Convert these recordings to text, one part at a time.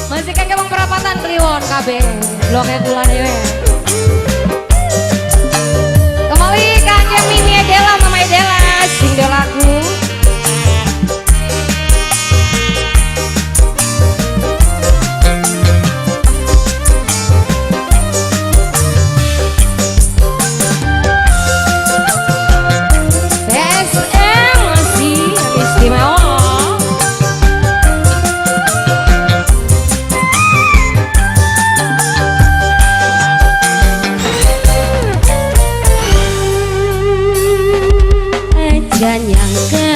Masih kan kemang perapatan Kliwon KB bloknya kula dewe. Kembali kangge Mimi Adela, Mama Adela, sing delaku. Gak nyangka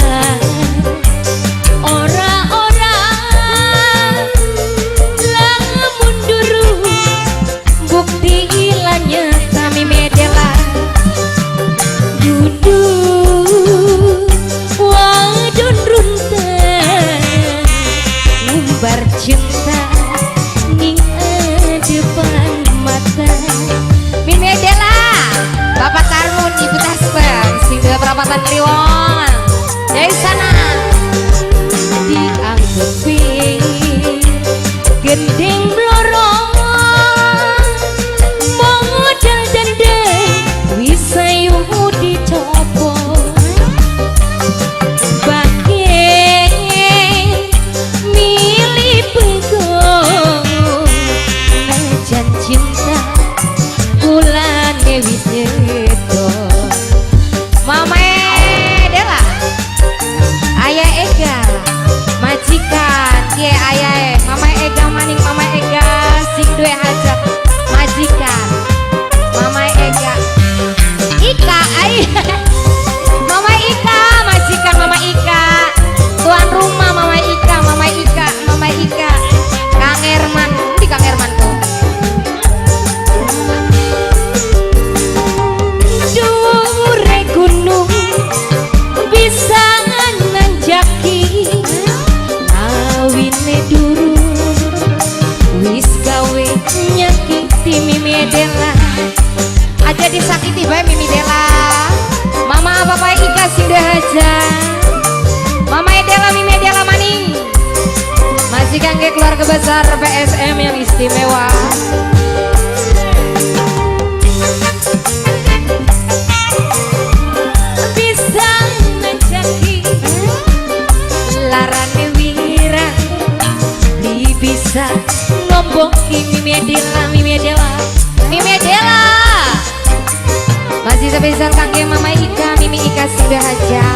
orang-orang lamun duru bukti ilahnya kami medela duduk wadon runtan ngumbar cinta ning depan mata Mimi Medela, Bapak Karmun, Ibu Tasper, sing dua perapatan Kliwon. Dari sana dianggepi gending blorong modal dendeng wisayu dicopo bangke milih pegong najan cinta kulane wis nyedo Mama Edela, Ayah Ega, majikan, kie ayah, Mama Ega maning Mama Ega, sing duwe hajat, majikan, Mama Ega, Ika, ayah, Mama Ika, majikan Mama Ika, tuan rumah Mama Ika, Mama Ika, Mama Ika, Kang Herman, di Kang Herman tuh. Dure gunung bisa nanjaki awine duru wis gawe nyakiti Mimi Adela Aja disakiti bae Mimi Dela, Mama Papa Ika sing aja, Mama Edela Mimi Edela maning, masih kangge keluarga besar PSM yang istimewa. bisa nanjaki larane wira di bisa ngomboki Mimi Adela Mimi Adela Mimi Edela, masih spesial kangge Mama Ika, Mimi Ika sing aja.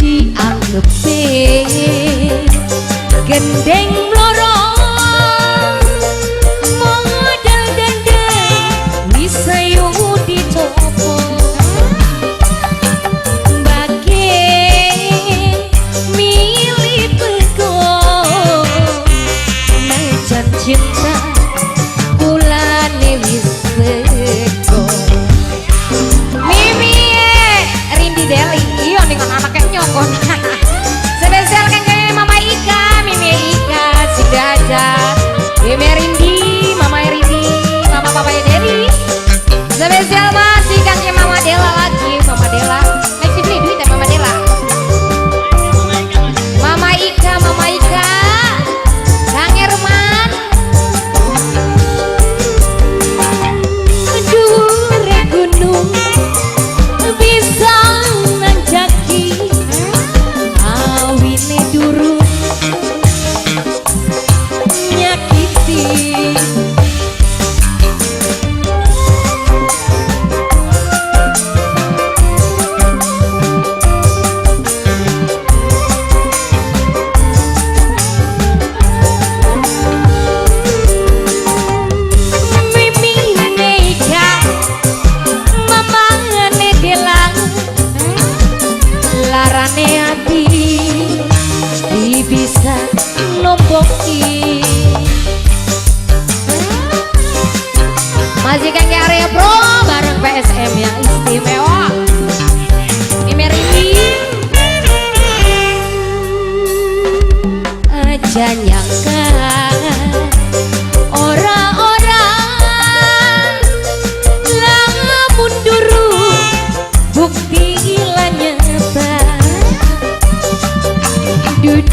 dianggepi gendeng blorong modal dendeng wisayu dicopo bage milih pegong najan cinta kulane wis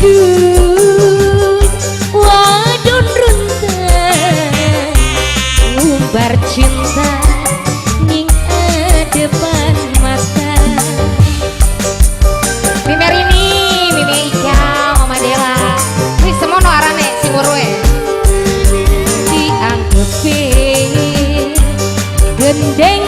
Aduh, wadon runtan umbar cinta ning depan mata. Mimi Rini, Mimi Ika, Mama Dela. Wis semono arane sing urwe. Dianggepe gendeng